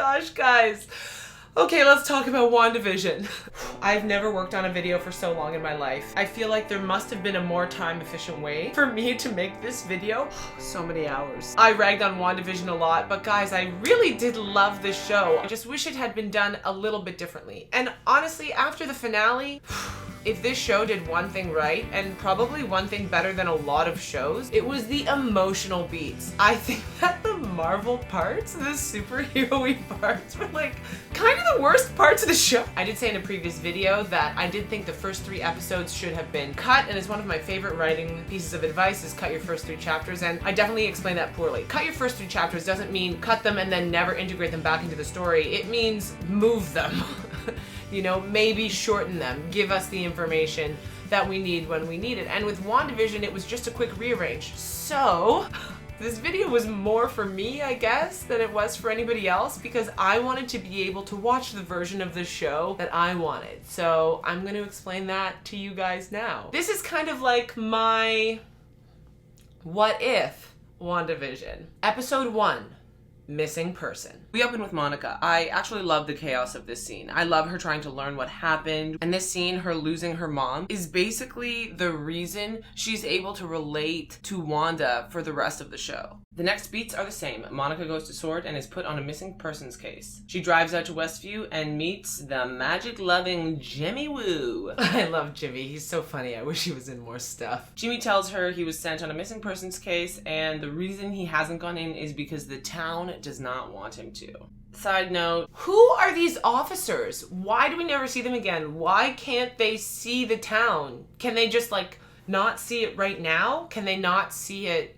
gosh, guys. Okay, let's talk about WandaVision. I've never worked on a video for so long in my life. I feel like there must have been a more time-efficient way for me to make this video. So many hours. I ragged on WandaVision a lot, but guys, I really did love this show. I just wish it had been done a little bit differently. And honestly, after the finale, if this show did one thing right, and probably one thing better than a lot of shows, it was the emotional beats. I think that the Marvel parts, the superhero-y parts, were like kind of the worst parts of the show. I did say in a previous video that I did think the first 3 episodes should have been cut, and it's one of my favorite writing pieces of advice is cut your first 3 chapters, and I definitely explained that poorly. Cut your first 3 chapters doesn't mean cut them and then never integrate them back into the story. It means move them. You know, maybe shorten them, give us the information that we need when we need it. And with WandaVision, it was just a quick rearrange. So, this video was more for me, I guess, than it was for anybody else because I wanted to be able to watch the version of the show that I wanted. So, I'm going to explain that to you guys now. This is kind of like my what if WandaVision. Episode 1. Missing person. We open with Monica. I actually love the chaos of this scene. I love her trying to learn what happened. And this scene, her losing her mom, is basically the reason she's able to relate to Wanda for the rest of the show. The next beats are the same. Monica goes to Sword and is put on a missing persons case. She drives out to Westview and meets the magic-loving Jimmy Woo. I love Jimmy. He's so funny. I wish he was in more stuff. Jimmy tells her he was sent on a missing persons case and the reason he hasn't gone in is because the town does not want him to. Side note, who are these officers? Why do we never see them again? Why can't they see the town? Can they just like not see it right now? Can they not see it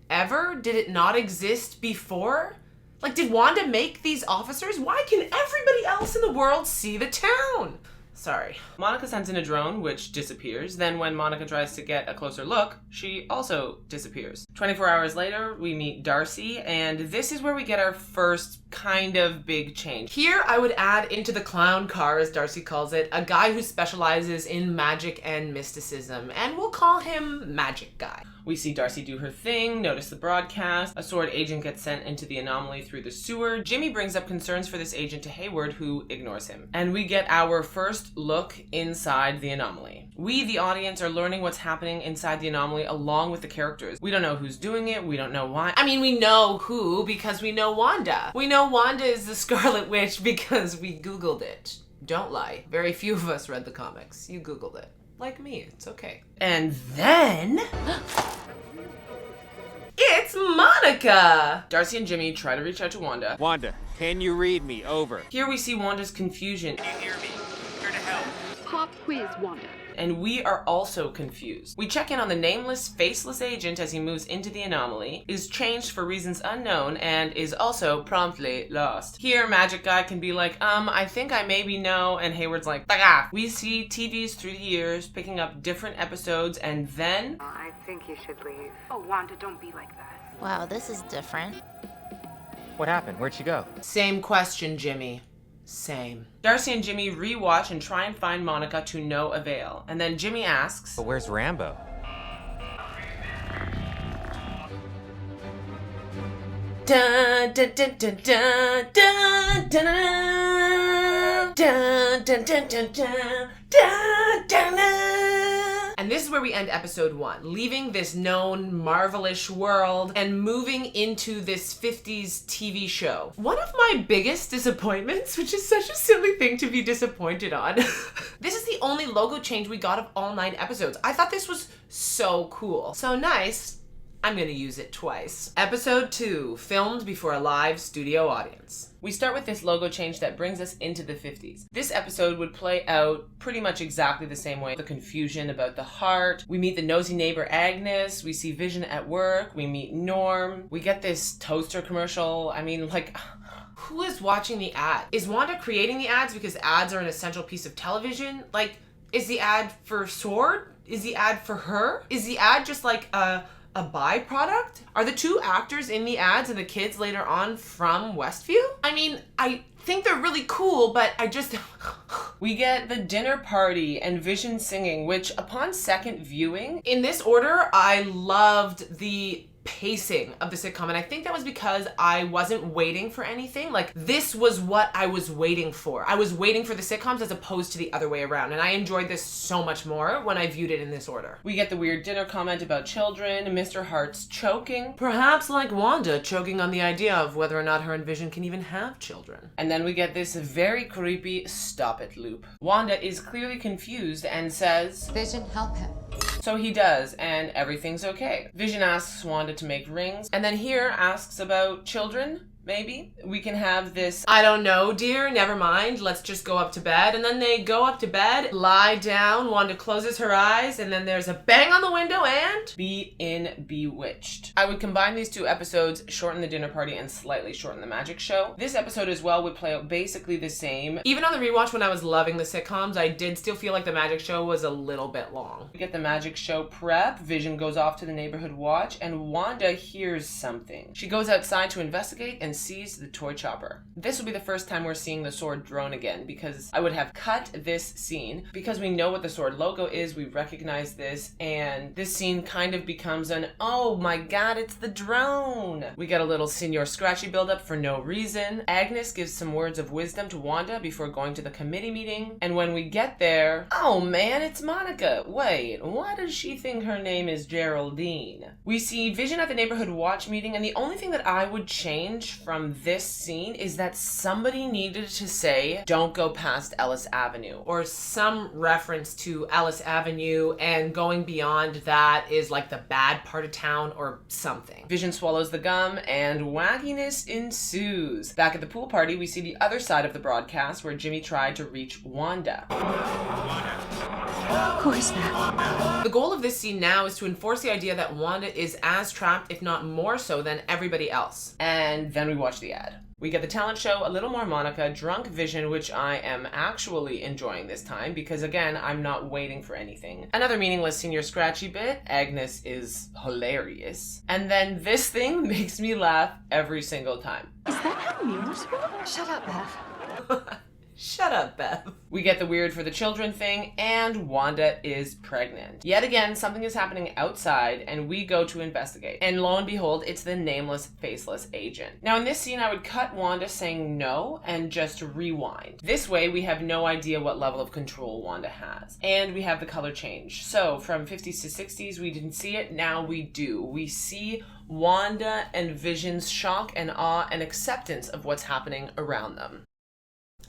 ever? Did it not exist before? Like, did Wanda make these officers? Why can everybody else in the world see the town? Sorry. Monica sends in a drone, which disappears. Then when Monica tries to get a closer look, she also disappears. 24 hours later, we meet Darcy, and this is where we get our first kind of big change. Here, I would add into the clown car, as Darcy calls it, a guy who specializes in magic and mysticism, and we'll call him Magic Guy. We see Darcy do her thing, notice the broadcast, a Sword agent gets sent into the anomaly through the sewer. Jimmy brings up concerns for this agent to Hayward, who ignores him. And we get our first look inside the anomaly. We, the audience, are learning what's happening inside the anomaly along with the characters. We don't know who's doing it, we don't know why. I mean, we know who because we know Wanda. We know Wanda is the Scarlet Witch because we Googled it. Don't lie. Very few of us read the comics. You Googled it. Like me, it's okay. And then it's Monica! Darcy and Jimmy try to reach out to Wanda. Wanda, can you read me? Over. Here we see Wanda's confusion. Can you hear me? Here to help. Pop quiz, Wanda. And we are also confused. We check in on the nameless, faceless agent as he moves into the anomaly, is changed for reasons unknown, and is also promptly lost. Here, Magic Guy can be like, I think I maybe know, and Hayward's like, Bagah. We see TVs through the years, picking up different episodes, and then... I think you should leave. Oh, Wanda, don't be like that. Wow, this is different. What happened? Where'd she go? Same question, Jimmy. Same. Darcy and Jimmy rewatch and try and find Monica to no avail. And then Jimmy asks, But where's Rambo? Dun, dun, dun, dun, dun, dun, dun, dun, dun, dun, dun, dun, dun, dun, dun. And this is where we end episode 1, leaving this known Marvelish world and moving into this 50s TV show. One of my biggest disappointments, which is such a silly thing to be disappointed on. This is the only logo change we got of all 9 episodes. I thought this was so cool. So nice. I'm gonna use it twice. Episode 2, filmed before a live studio audience. We start with this logo change that brings us into the 50s. This episode would play out pretty much exactly the same way. The confusion about the heart. We meet the nosy neighbor Agnes. We see Vision at work. We meet Norm. We get this toaster commercial. I mean, like... who is watching the ad? Is Wanda creating the ads because ads are an essential piece of television? Like, is the ad for Sword? Is the ad for her? Is the ad just like a byproduct? Are the 2 actors in the ads and the kids later on from Westview? I mean, I think they're really cool, but I just... We get the dinner party and Vision singing, which upon second viewing, in this order, I loved the pacing of the sitcom, and I think that was because I wasn't waiting for anything. Like, this was what I was waiting for. I was waiting for the sitcoms as opposed to the other way around, and I enjoyed this so much more when I viewed it in this order. We get the weird dinner comment about children, Mr. Hart's choking, perhaps like Wanda choking on the idea of whether or not her and Vision can even have children. And then we get this very creepy stop it loop. Wanda is clearly confused and says, Vision, help him. so he does, and everything's okay. Vision asks Wanda to make rings, and then here asks about children. Maybe we can have this, I don't know, dear, never mind, let's just go up to bed. And then they go up to bed, lie down, Wanda closes her eyes, and then there's a bang on the window and be in Bewitched. I would combine these two episodes, shorten the dinner party and slightly shorten the magic show. This episode as well would play out basically the same. Even on the rewatch when I was loving the sitcoms, I did still feel like the magic show was a little bit long. We get the magic show prep, Vision goes off to the neighborhood watch, and Wanda hears something. She goes outside to investigate and sees the toy chopper. This will be the first time we're seeing the sword drone again, because I would have cut this scene because we know what the sword logo is, we recognize this, and this scene kind of becomes an, oh my god, it's the drone. We get a little Senior Scratchy buildup for no reason. Agnes gives some words of wisdom to Wanda before going to the committee meeting, and when we get there, oh man, it's Monica. Wait, why does she think her name is Geraldine? We see Vision at the neighborhood watch meeting, and the only thing that I would change from this scene is that somebody needed to say, don't go past Ellis Avenue, or some reference to Ellis Avenue, and going beyond that is like the bad part of town or something. Vision swallows the gum and wackiness ensues. Back at the pool party, we see the other side of the broadcast where Jimmy tried to reach Wanda. Who is that? The goal of this scene now is to enforce the idea that Wanda is as trapped, if not more so, than everybody else. And then we watch the ad. We get the talent show, a little more Monica, drunk Vision, which I am actually enjoying this time because, again, I'm not waiting for anything. Another meaningless Senior Scratchy bit. Agnes is hilarious. And then this thing makes me laugh every single time. Is that how mirrors work? Shut up, Beth. Shut up, Beth. We get the weird for the children thing, and Wanda is pregnant. Yet again, something is happening outside, and we go to investigate. And lo and behold, it's the nameless, faceless agent. Now in this scene, I would cut Wanda saying no and just rewind. This way, we have no idea what level of control Wanda has. And we have the color change. So from 50s to 60s, we didn't see it, now we do. We see Wanda and Vision's shock and awe and acceptance of what's happening around them.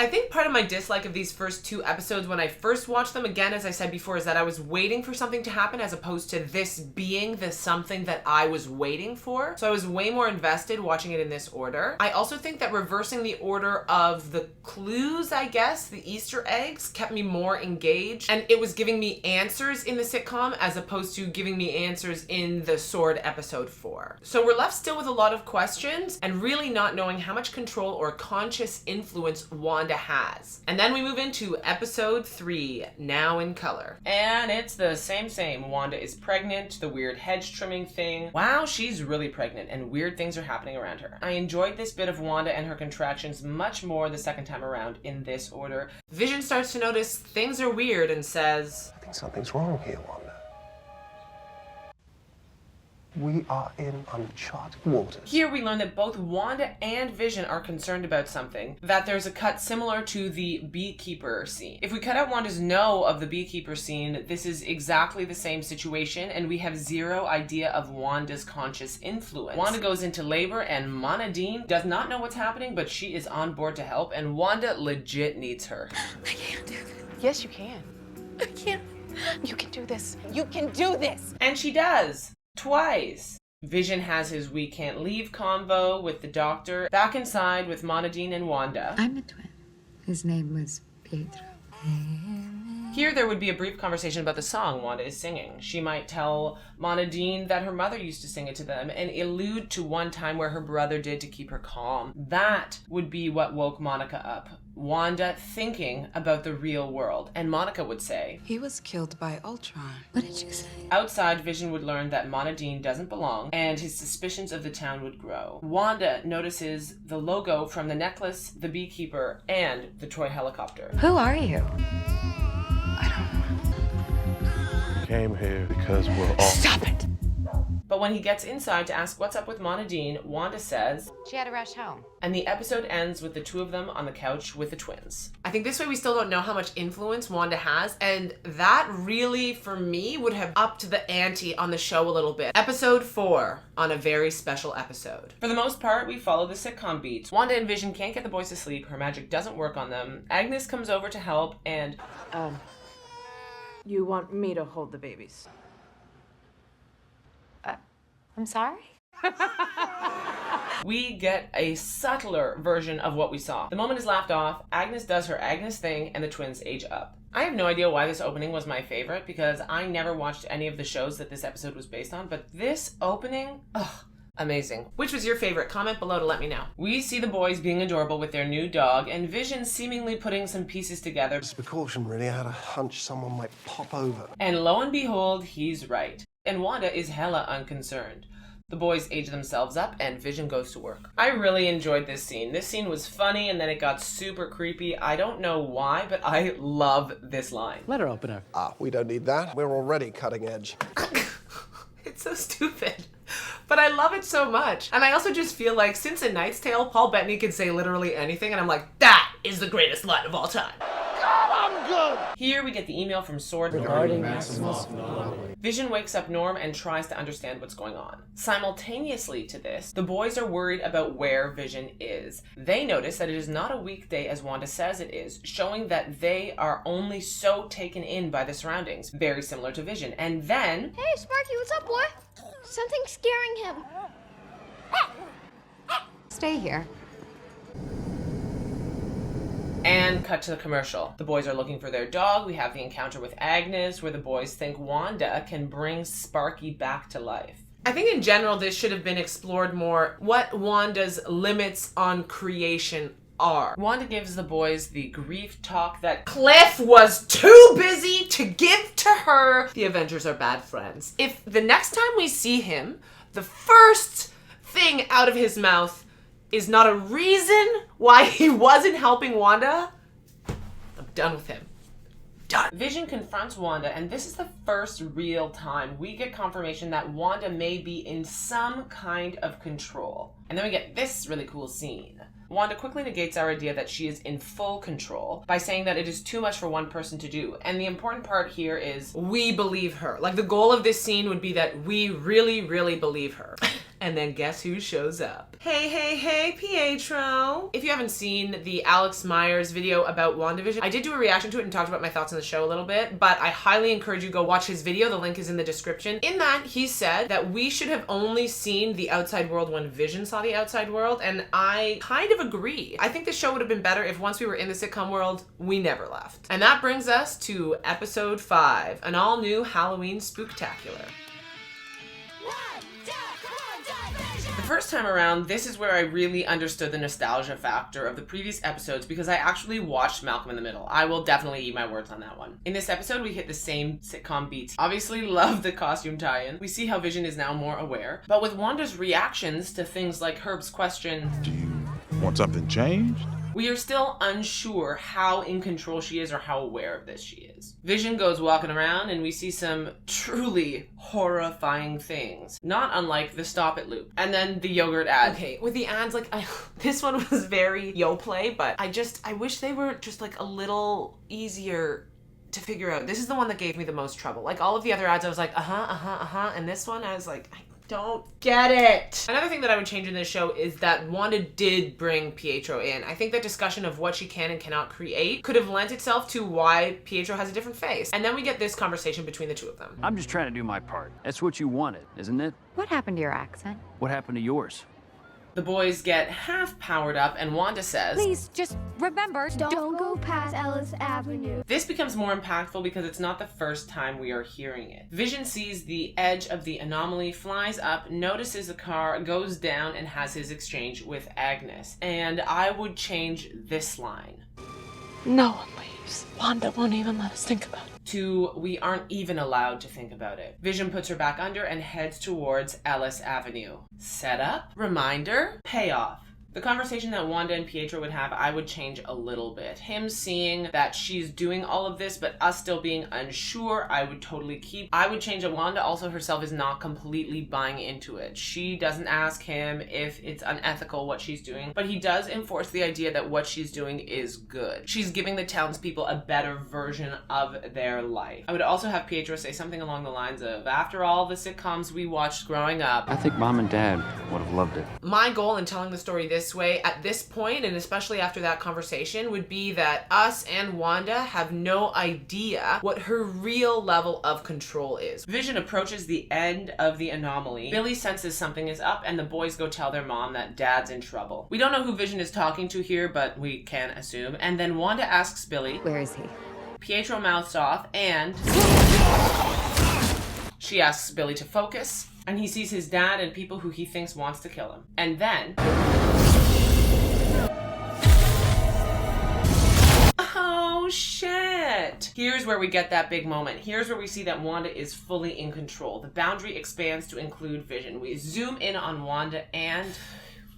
I think part of my dislike of these first two episodes when I first watched them, again, as I said before, is that I was waiting for something to happen as opposed to this being the something that I was waiting for. So I was way more invested watching it in this order. I also think that reversing the order of the clues, I guess, the Easter eggs, kept me more engaged, and it was giving me answers in the sitcom as opposed to giving me answers in the Sword episode 4. So we're left still with a lot of questions and really not knowing how much control or conscious influence Wanda has. And then we move into episode 3, now in color. And it's the same. Wanda is pregnant, the weird hedge trimming thing. Wow, she's really pregnant and weird things are happening around her. I enjoyed this bit of Wanda and her contractions much more the second time around in this order. Vision starts to notice things are weird and says, I think something's wrong here, Wanda. We are in uncharted waters. Here we learn that both Wanda and Vision are concerned about something, that there's a cut similar to the beekeeper scene. If we cut out Wanda's no of the beekeeper scene, this is exactly the same situation, and we have zero idea of Wanda's conscious influence. Wanda goes into labor, and Monadine does not know what's happening, but she is on board to help, and Wanda legit needs her. I can't do this. Yes, you can. I can't. You can do this. You can do this. And she does. Twice. Vision has his we can't leave convo with the doctor, back inside with Monadine and Wanda. I'm the twin. His name was Pietro. Here there would be a brief conversation about the song Wanda is singing. She might tell Monadine that her mother used to sing it to them and allude to one time where her brother did to keep her calm. That would be what woke Monica up. Wanda thinking about the real world. And Monica would say, He was killed by Ultron. What did you say? Outside, Vision would learn that Monadine doesn't belong, and his suspicions of the town would grow. Wanda notices the logo from the necklace, the beekeeper, and the toy helicopter. Who are you? Came here because we're all... Stop it! But when he gets inside to ask what's up with Monadine, Wanda says, She had to rush home. and the episode ends with the two of them on the couch with the twins. I think this way we still don't know how much influence Wanda has, and that really, for me, would have upped the ante on the show a little bit. Episode 4, on a very special episode. For the most part, we follow the sitcom beats. Wanda and Vision can't get the boys to sleep, her magic doesn't work on them, Agnes comes over to help, and You want me to hold the babies? I'm sorry? we get a subtler version of what we saw. The moment is laughed off, Agnes does her Agnes thing, and the twins age up. I have no idea why this opening was my favorite, because I never watched any of the shows that this episode was based on, but this opening, amazing. Which was your favorite? Comment below to let me know. We see the boys being adorable with their new dog, and Vision seemingly putting some pieces together. Just precaution, really. I had a hunch someone might pop over. And lo and behold, he's right. And Wanda is hella unconcerned. The boys age themselves up, and Vision goes to work. I really enjoyed this scene. This scene was funny, and then it got super creepy. I don't know why, but I love this line. Letter opener. We don't need that. We're already cutting edge. It's so stupid. But I love it so much. And I also just feel like, since A Knight's Tale, Paul Bettany can say literally anything, and I'm like, that is the greatest line of all time. God, I'm good! Here we get the email from Sword Regarding Maximus. Vision wakes up Norm and tries to understand what's going on. Simultaneously to this, the boys are worried about where Vision is. They notice that it is not a weekday as Wanda says it is, showing that they are only so taken in by the surroundings, very similar to Vision. And then... Hey, Sparky, what's up, boy? Something's scaring him. Stay here. And cut to the commercial. The boys are looking for their dog. We have the encounter with Agnes, where the boys think Wanda can bring Sparky back to life. I think in general this should have been explored more, what Wanda's limits on creation are. Wanda gives the boys the grief talk that Cliff was too busy to give to her. The Avengers are bad friends. If the next time we see him, the first thing out of his mouth is not a reason why he wasn't helping Wanda, I'm done with him. Done. Vision confronts Wanda, and this is the first real time we get confirmation that Wanda may be in some kind of control. And then we get this really cool scene. Wanda quickly negates our idea that she is in full control by saying that it is too much for one person to do. And the important part here is we believe her. Like, the goal of this scene would be that we really, really believe her. And then guess who shows up? Hey, hey, hey, Pietro. If you haven't seen the Alex Myers video about WandaVision, I did do a reaction to it and talked about my thoughts on the show a little bit, but I highly encourage you to go watch his video. The link is in the description. In that, he said that we should have only seen the outside world when Vision saw the outside world, and I kind of agree. I think the show would have been better if once we were in the sitcom world, we never left. And that brings us to episode 5, an all-new Halloween spooktacular. The first time around, this is where I really understood the nostalgia factor of the previous episodes because I actually watched Malcolm in the Middle. I will definitely eat my words on that one. In this episode, we hit the same sitcom beats. Obviously love the costume tie-in. We see how Vision is now more aware. But with Wanda's reactions to things like Herb's question, do you want something changed? We are still unsure how in control she is or how aware of this she is. Vision goes walking around and we see some truly horrifying things, not unlike the Stop It loop. And then the yogurt ad. Okay, with the ads, like, this one was very yo play, but I wish they were just like a little easier to figure out. This is the one that gave me the most trouble. Like, all of the other ads, I was like, and this one, I was like, don't get it. Another thing that I would change in this show is that Wanda did bring Pietro in. I think that discussion of what she can and cannot create could have lent itself to why Pietro has a different face. And then we get this conversation between the two of them. I'm just trying to do my part. That's what you wanted, isn't it? What happened to your accent? What happened to yours? The boys get half powered up and Wanda says, Please, just remember, don't go past Ellis Avenue. This becomes more impactful because it's not the first time we are hearing it. Vision sees the edge of the anomaly, flies up, notices a car, goes down, and has his exchange with Agnes. And I would change this line. No one leaves. Wanda won't even let us think about it. To, we aren't even allowed to think about it. Vision puts her back under and heads towards Ellis Avenue. Setup, reminder, payoff. The conversation that Wanda and Pietro would have, I would change a little bit. Him seeing that she's doing all of this, but us still being unsure, I would totally keep. I would change that Wanda also herself is not completely buying into it. She doesn't ask him if it's unethical what she's doing, but he does enforce the idea that what she's doing is good. She's giving the townspeople a better version of their life. I would also have Pietro say something along the lines of, after all the sitcoms we watched growing up, I think Mom and Dad would have loved it. my goal in telling the story this way at this point, and especially after that conversation, would be that us and Wanda have no idea what her real level of control is. Vision approaches the end of the anomaly. Billy senses something is up, and the boys go tell their mom that Dad's in trouble. We don't know who Vision is talking to here, but we can assume. And then Wanda asks Billy, Where is he? Pietro mouths off, and she asks Billy to focus, and he sees his dad and people who he thinks wants to kill him. And then, oh shit! Here's where we get that big moment. Here's where we see that Wanda is fully in control. The boundary expands to include Vision. We zoom in on Wanda and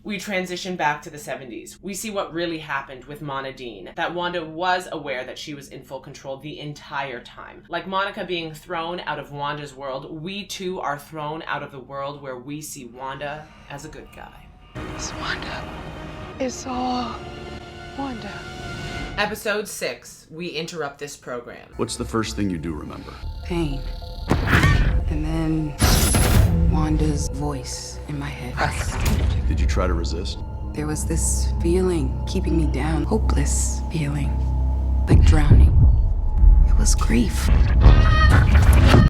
we transition back to the 70s. We see what really happened with Monadine, that Wanda was aware that she was in full control the entire time. Like Monica being thrown out of Wanda's world, we too are thrown out of the world where we see Wanda as a good guy. It's Wanda. It's all Wanda. Episode 6, we interrupt this program. What's the first thing you do remember? Pain. And then Wanda's voice in my head. Did you try to resist? There was this feeling keeping me down, hopeless feeling, like drowning. It was grief.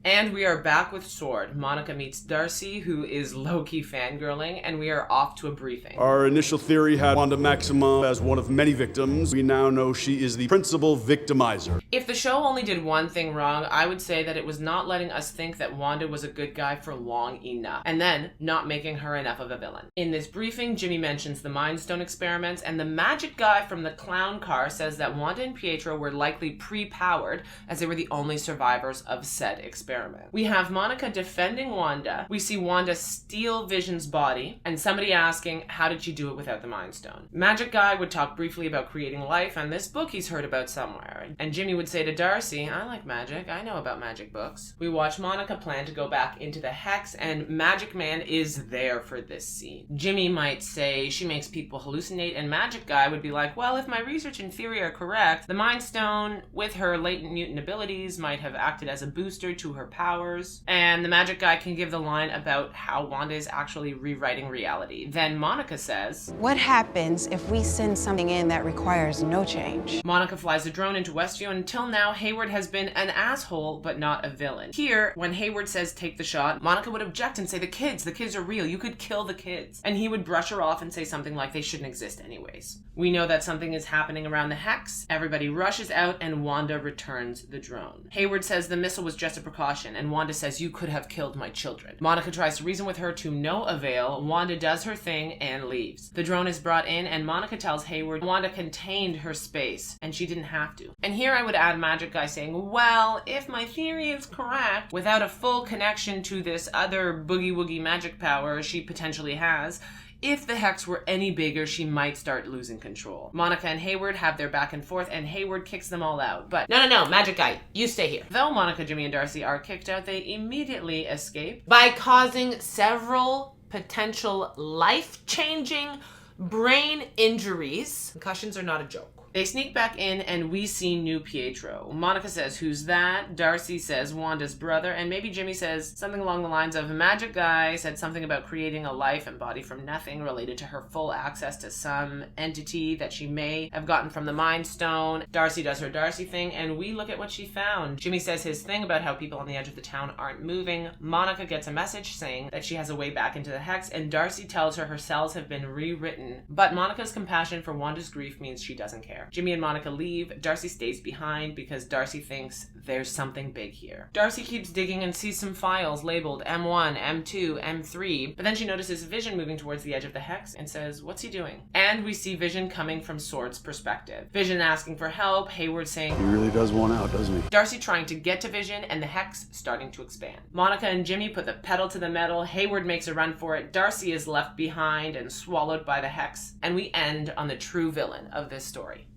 And we are back with Sword. Monica meets Darcy, who is low-key fangirling, and we are off to a briefing. Our initial theory had Wanda Maximoff as one of many victims. We now know she is the principal victimizer. If the show only did one thing wrong, I would say that it was not letting us think that Wanda was a good guy for long enough, and then not making her enough of a villain. In this briefing, Jimmy mentions the Mind Stone experiments, and the magic guy from the clown car says that Wanda and Pietro were likely pre-powered, as they were the only survivors of said experiment. We have Monica defending Wanda. We see Wanda steal Vision's body, and somebody asking, how did she do it without the Mind Stone? Magic Guy would talk briefly about creating life and this book he's heard about somewhere. And Jimmy would say to Darcy, I like magic. I know about magic books. We watch Monica plan to go back into the Hex, and Magic Man is there for this scene. Jimmy might say she makes people hallucinate, and Magic Guy would be like, well, if my research and theory are correct, the Mind Stone, with her latent mutant abilities, might have acted as a booster to her powers, and the Magic Guy can give the line about how Wanda is actually rewriting reality. Then Monica says, What happens if we send something in that requires no change? Monica flies the drone into Westview, and until now, Hayward has been an asshole, but not a villain. Here, when Hayward says take the shot, Monica would object and say, the kids are real, you could kill the kids. And he would brush her off and say something like they shouldn't exist anyways. We know that something is happening around the Hex. Everybody rushes out, and Wanda returns the drone. Hayward says the missile was just a precaution, and Wanda says, you could have killed my children. Monica tries to reason with her to no avail. Wanda does her thing and leaves. The drone is brought in, and Monica tells Hayward Wanda contained her space, and she didn't have to. And here I would add Magic Guy saying, well, if my theory is correct, without a full connection to this other boogie-woogie magic power she potentially has, if the Hex were any bigger, she might start losing control. Monica and Hayward have their back and forth, and Hayward kicks them all out. But no, Magic Guy, you stay here. Though Monica, Jimmy, and Darcy are kicked out, they immediately escape by causing several potential life-changing brain injuries. Concussions are not a joke. They sneak back in, and we see new Pietro. Monica says, who's that? Darcy says, Wanda's brother, and maybe Jimmy says something along the lines of, Magic Guy said something about creating a life and body from nothing related to her full access to some entity that she may have gotten from the Mind Stone. Darcy does her Darcy thing, and we look at what she found. Jimmy says his thing about how people on the edge of the town aren't moving. Monica gets a message saying that she has a way back into the Hex, and Darcy tells her cells have been rewritten. But Monica's compassion for Wanda's grief means she doesn't care. Jimmy and Monica leave. Darcy stays behind because Darcy thinks there's something big here. Darcy keeps digging and sees some files labeled M1, M2, M3, but then she notices Vision moving towards the edge of the hex and says, what's he doing? And we see Vision coming from Sword's perspective. Vision asking for help, Hayward saying, He really does want out, doesn't he? Darcy trying to get to Vision, and the hex starting to expand. Monica and Jimmy put the pedal to the metal, Hayward makes a run for it, Darcy is left behind and swallowed by the hex, and we end on the true villain of this story,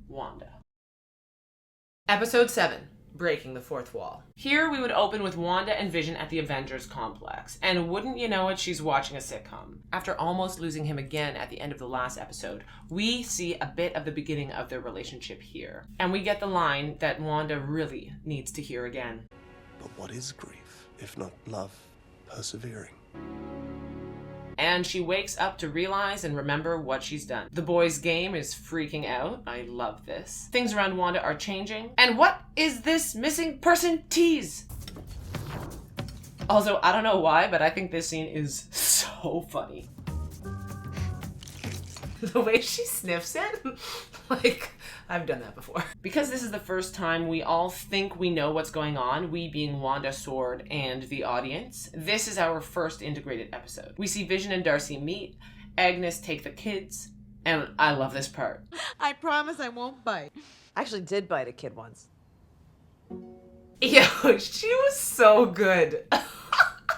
Wanda. Episode 7. Breaking the Fourth Wall. Here we would open with Wanda and Vision at the Avengers complex, and wouldn't you know it, she's watching a sitcom. After almost losing him again at the end of the last episode, we see a bit of the beginning of their relationship here. And we get the line that Wanda really needs to hear again. But what is grief, if not love persevering? And she wakes up to realize and remember what she's done. The boys' game is freaking out. I love this. Things around Wanda are changing. And what is this missing person tease? Also, I don't know why, but I think this scene is so funny. The way she sniffs it, like, I've done that before. Because this is the first time we all think we know what's going on, we being Wanda, Sword, and the audience, this is our first integrated episode. We see Vision and Darcy meet, Agnes take the kids, and I love this part. I promise I won't bite. I actually did bite a kid once. Yo, she was so good.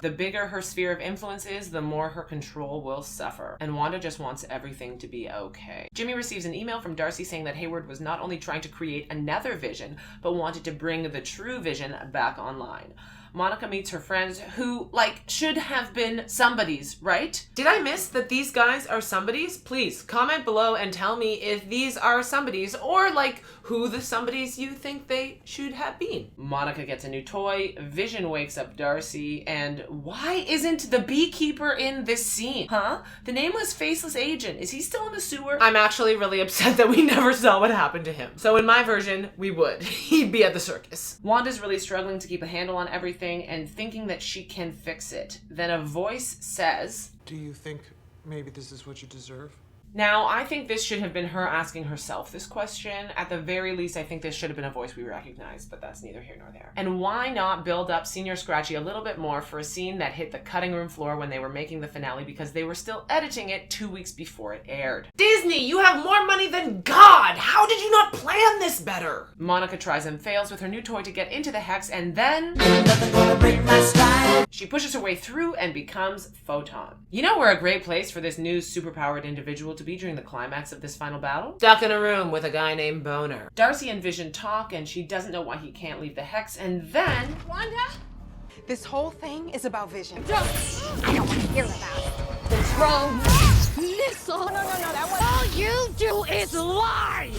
The bigger her sphere of influence is, the more her control will suffer. And Wanda just wants everything to be okay. Jimmy receives an email from Darcy saying that Hayward was not only trying to create another Vision, but wanted to bring the true Vision back online. Monica meets her friends who, like, should have been somebodies, right? Did I miss that these guys are somebodies? Please comment below and tell me if these are somebodies, or like who the somebodies you think they should have been. Monica gets a new toy, Vision wakes up Darcy, and why isn't the beekeeper in this scene? Huh? The nameless faceless agent, is he still in the sewer? I'm actually really upset that we never saw what happened to him. So in my version, we would. He'd be at the circus. Wanda's really struggling to keep a handle on everything and thinking that she can fix it. Then a voice says, "Do you think maybe this is what you deserve?" Now, I think this should have been her asking herself this question. At the very least, I think this should have been a voice we recognize, but that's neither here nor there. And why not build up Senior Scratchy a little bit more for a scene that hit the cutting room floor when they were making the finale, because they were still editing it 2 weeks before it aired. Disney, you have more money than God! How did you not plan this better? Monica tries and fails with her new toy to get into the hex, and then she pushes her way through and becomes Photon. You know we're a great place for this new superpowered individual to be during the climax of this final battle? Stuck in a room with a guy named Boner. Darcy and Vision talk, and she doesn't know why he can't leave the hex, and then... Wanda? This whole thing is about Vision. I don't want to hear about it. The drone missile. No, that one. All you do is lie.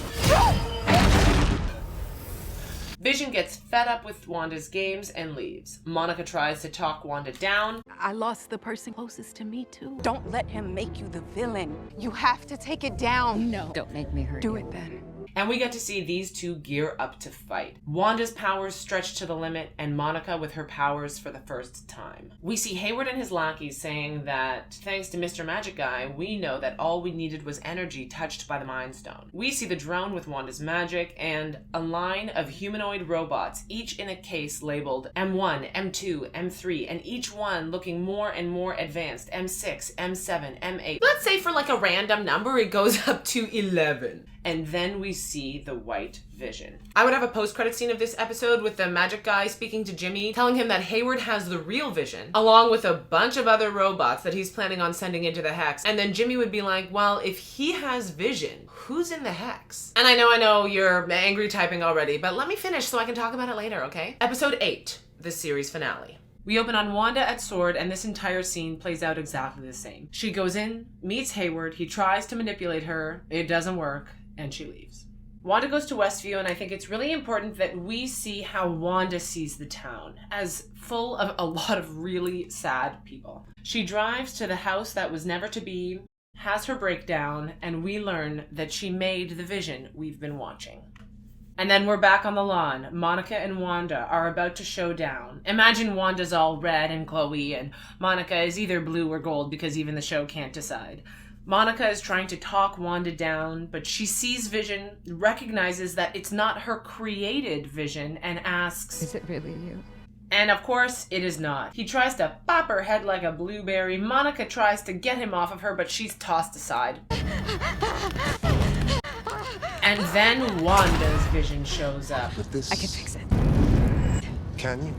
Vision gets fed up with Wanda's games and leaves. Monica tries to talk Wanda down. I lost the person closest to me, too. Don't let him make you the villain. You have to take it down. No. Don't make me hurt Do you. it then. And we get to see these two gear up to fight. Wanda's powers stretch to the limit, and Monica with her powers for the first time. We see Hayward and his lackeys saying that, thanks to Mr. Magic Guy, we know that all we needed was energy touched by the Mind Stone. We see the drone with Wanda's magic, and a line of humanoid robots, each in a case labeled M1, M2, M3, and each one looking more and more advanced, M6, M7, M8. Let's say for like a random number, it goes up to 11. And then we see the white Vision. I would have a post-credit scene of this episode with the magic guy speaking to Jimmy, telling him that Hayward has the real Vision, along with a bunch of other robots that he's planning on sending into the hex. And then Jimmy would be like, well, if he has Vision, who's in the hex? And I know you're angry typing already, but let me finish so I can talk about it later, okay? Episode 8, the series finale. We open on Wanda at Sword, and this entire scene plays out exactly the same. She goes in, meets Hayward, he tries to manipulate her, it doesn't work, and she leaves. Wanda goes to Westview, and I think it's really important that we see how Wanda sees the town, as full of a lot of really sad people. She drives to the house that was never to be, has her breakdown, and we learn that she made the Vision we've been watching. And then we're back on the lawn. Monica and Wanda are about to show down. Imagine Wanda's all red and glowy, and Monica is either blue or gold because even the show can't decide. Monica is trying to talk Wanda down, but she sees Vision, recognizes that it's not her created Vision, and asks, Is it really you? And of course, it is not. He tries to pop her head like a blueberry. Monica tries to get him off of her, but she's tossed aside. And then Wanda's Vision shows up. With this, I can fix it. can you?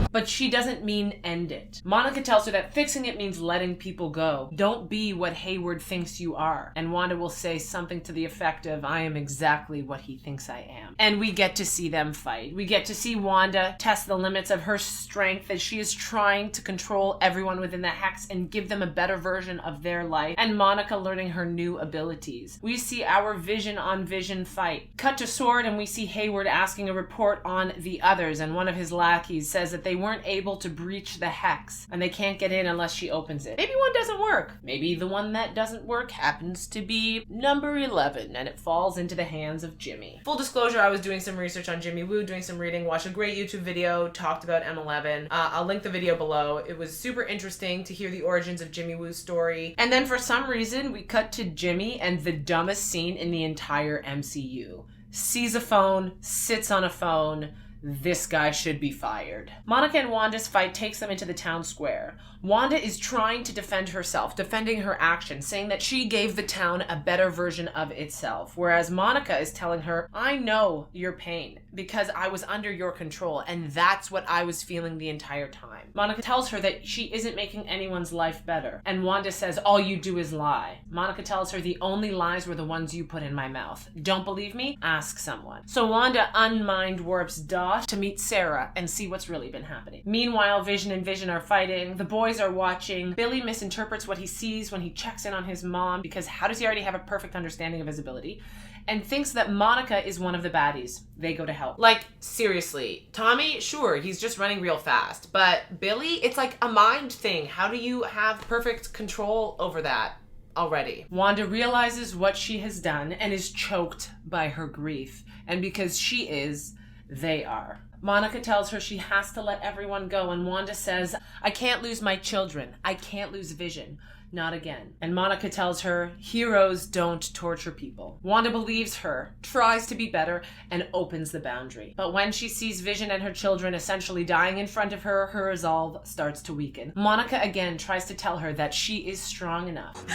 But she doesn't mean end it. Monica tells her that fixing it means letting people go. Don't be what Hayward thinks you are. And Wanda will say something to the effect of, I am exactly what he thinks I am. And we get to see them fight. We get to see Wanda test the limits of her strength as she is trying to control everyone within the Hex and give them a better version of their life. And Monica learning her new abilities. We see our Vision on Vision fight. Cut to Sword and we see Hayward asking a report on the others, and one of his lackeys says that they weren't able to breach the Hex and they can't get in unless she opens it. Maybe one doesn't work. Maybe the one that doesn't work happens to be number 11 and it falls into the hands of Jimmy. Full disclosure, I was doing some research on Jimmy Woo, doing some reading, watched a great YouTube video, talked about M11. I'll link the video below. It was super interesting to hear the origins of Jimmy Woo's story. And then for some reason, we cut to Jimmy and the dumbest scene in the entire MCU. Sees a phone, sits on a phone. This guy should be fired. Monica and Wanda's fight takes them into the town square. Wanda is trying to defend herself, defending her actions, saying that she gave the town a better version of itself, whereas Monica is telling her, I know your pain because I was under your control and that's what I was feeling the entire time. Monica tells her that she isn't making anyone's life better, and Wanda says, all you do is lie. Monica tells her the only lies were the ones you put in my mouth. Don't believe me? Ask someone. So Wanda unmind warps Dot to meet Sarah and see what's really been happening. Meanwhile, Vision and Vision are fighting. The boys are watching. Billy misinterprets what he sees when he checks in on his mom, because how does he already have a perfect understanding of his ability? And thinks that Monica is one of the baddies. They go to help. Like, seriously, Tommy, sure, he's just running real fast. But Billy, it's like a mind thing. How do you have perfect control over that already? Wanda realizes what she has done and is choked by her grief. And because she is, they are. Monica tells her she has to let everyone go, and Wanda says, I can't lose my children. I can't lose Vision. Not again. And Monica tells her, heroes don't torture people. Wanda believes her, tries to be better, and opens the boundary. But when she sees Vision and her children essentially dying in front of her, her resolve starts to weaken. Monica again tries to tell her that she is strong enough.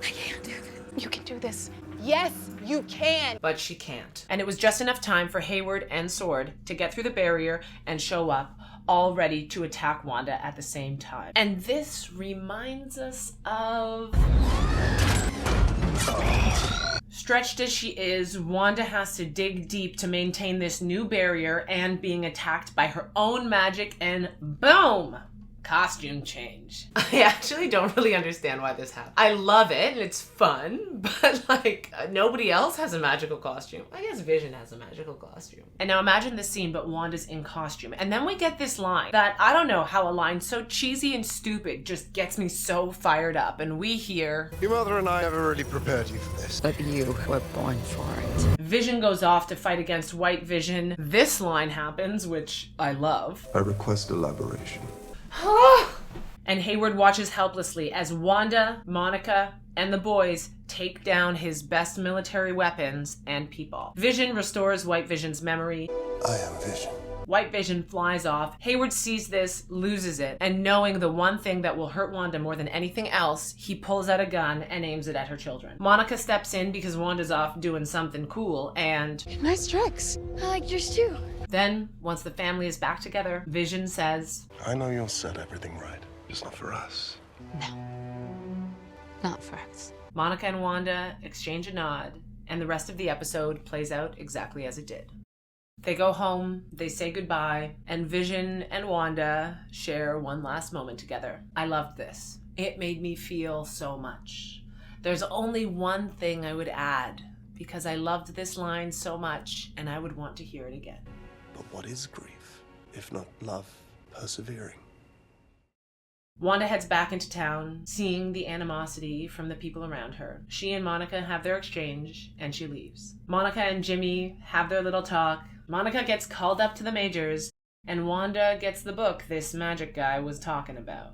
I can't do this. You can do this. Yes, you can. But she can't. And it was just enough time for Hayward and Sword to get through the barrier and show up, all ready to attack Wanda at the same time. And this reminds us of... Stretched as she is, Wanda has to dig deep to maintain this new barrier and being attacked by her own magic, and boom! Costume change. I actually don't really understand why this happened. I love it and it's fun, but like nobody else has a magical costume. I guess Vision has a magical costume. And now imagine this scene, but Wanda's in costume. And then we get this line that I don't know how a line so cheesy and stupid just gets me so fired up. And we hear, Your mother and I never really prepared you for this. But you were born for it. Vision goes off to fight against White Vision. This line happens, which I love. I request elaboration. And Hayward watches helplessly as Wanda, Monica, and the boys take down his best military weapons and people. Vision restores White Vision's memory. I am Vision. White Vision flies off. Hayward sees this, loses it, and knowing the one thing that will hurt Wanda more than anything else, he pulls out a gun and aims it at her children. Monica steps in because Wanda's off doing something cool, and... Nice tricks. I like yours too. Then, once the family is back together, Vision says, I know you'll set everything right. Just not for us. No. Not for us. Monica and Wanda exchange a nod, and the rest of the episode plays out exactly as it did. They go home, they say goodbye, and Vision and Wanda share one last moment together. I loved this. It made me feel so much. There's only one thing I would add, because I loved this line so much, and I would want to hear it again. But what is grief, if not love persevering? Wanda heads back into town, seeing the animosity from the people around her. She and Monica have their exchange, and she leaves. Monica and Jimmy have their little talk. Monica gets called up to the majors, and Wanda gets the book this magic guy was talking about.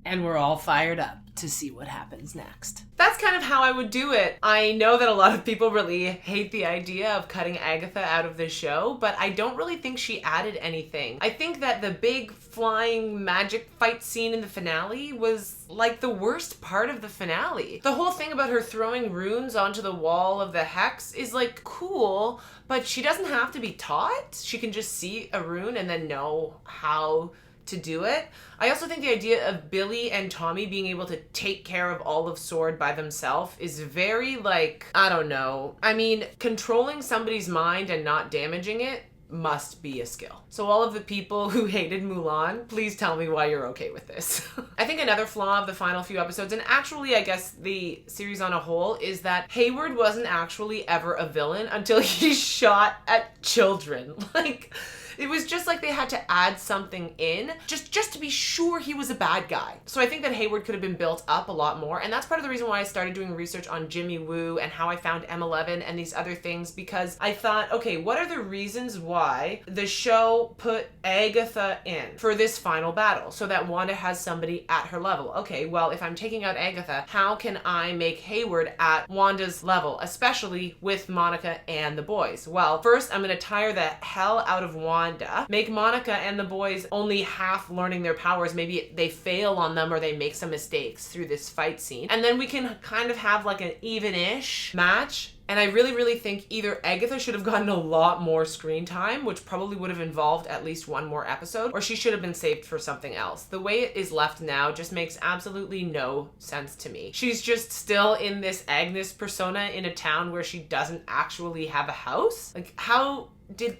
And we're all fired up to see what happens next. That's kind of how I would do it. I know that a lot of people really hate the idea of cutting Agatha out of the show, but I don't really think she added anything. I think that the big flying magic fight scene in the finale was like the worst part of the finale. The whole thing about her throwing runes onto the wall of the hex is like cool, but she doesn't have to be taught. She can just see a rune and then know how to do it. I also think the idea of Billy and Tommy being able to take care of all of Sword by themselves is very like, I don't know. I mean, controlling somebody's mind and not damaging it must be a skill. So all of the people who hated Mulan, please tell me why you're okay with this. I think another flaw of the final few episodes, and actually I guess the series on a whole, is that Hayward wasn't actually ever a villain until he shot at children. Like, it was just like they had to add something in just to be sure he was a bad guy. So I think that Hayward could have been built up a lot more, and that's part of the reason why I started doing research on Jimmy Woo and how I found M11 and these other things, because I thought, okay, what are the reasons why the show put Agatha in for this final battle so that Wanda has somebody at her level? Okay, well, if I'm taking out Agatha, how can I make Hayward at Wanda's level, especially with Monica and the boys? Well, first I'm gonna tire the hell out of Wanda, make Monica and the boys only half learning their powers. Maybe they fail on them or they make some mistakes through this fight scene. And then we can kind of have like an even-ish match. And I really, really think either Agatha should have gotten a lot more screen time, which probably would have involved at least one more episode, or she should have been saved for something else. The way it is left now just makes absolutely no sense to me. She's just still in this Agnes persona in a town where she doesn't actually have a house. Like, how did...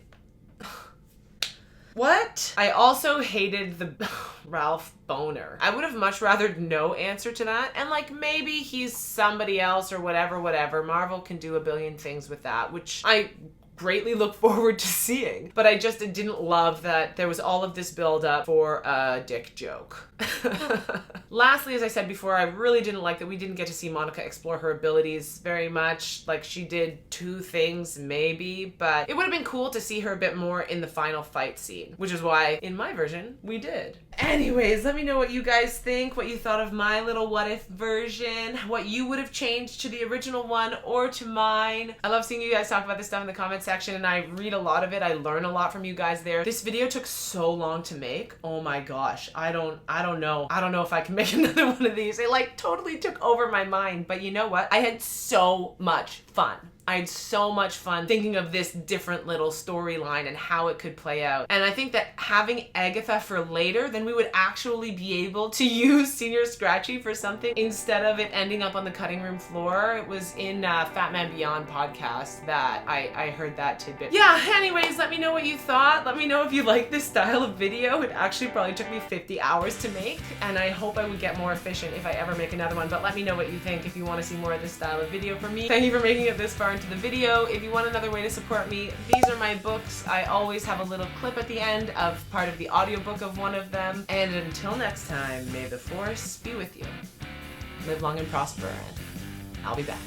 What? I also hated the Ralph boner. I would have much rather no answer to that. And like, maybe he's somebody else or whatever. Marvel can do a billion things with that, which I greatly look forward to seeing. But I just didn't love that there was all of this build up for a dick joke. Lastly, as I said before, I really didn't like that we didn't get to see Monica explore her abilities very much. Like, she did 2 things maybe, but it would have been cool to see her a bit more in the final fight scene, which is why in my version we did. Anyways, let me know what you guys think, what you thought of my little what if version, what you would have changed to the original one or to mine. I love seeing you guys talk about this stuff in the comment section, and I read a lot of it. I learn a lot from you guys there. This video took so long to make. Oh my gosh. I don't know if I can make another one of these. It like totally took over my mind, but you know what? I had so much fun. I had so much fun thinking of this different little storyline and how it could play out. And I think that having Agatha for later, then we would actually be able to use Senior Scratchy for something instead of it ending up on the cutting room floor. It was in Fat Man Beyond podcast that I heard that tidbit. Yeah, anyways, let me know what you thought. Let me know if you like this style of video. It actually probably took me 50 hours to make, and I hope I would get more efficient if I ever make another one. But let me know what you think if you want to see more of this style of video from me. Thank you for making it this far into the video. If you want another way to support me, these are my books. I always have a little clip at the end of part of the audiobook of one of them. And until next time, may the force be with you. Live long and prosper, and I'll be back.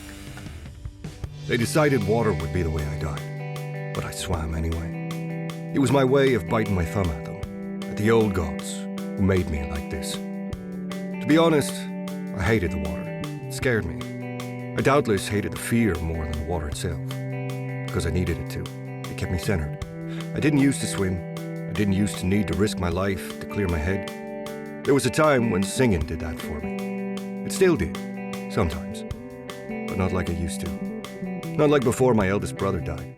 They decided water would be the way I died, but I swam anyway. It was my way of biting my thumb at them, at the old gods who made me like this. To be honest, I hated the water. It scared me. I doubtless hated the fear more than the water itself, because I needed it to. It kept me centered. I didn't used to swim. I didn't used to need to risk my life to clear my head. There was a time when singing did that for me. It still did, sometimes, but not like it used to. Not like before my eldest brother died.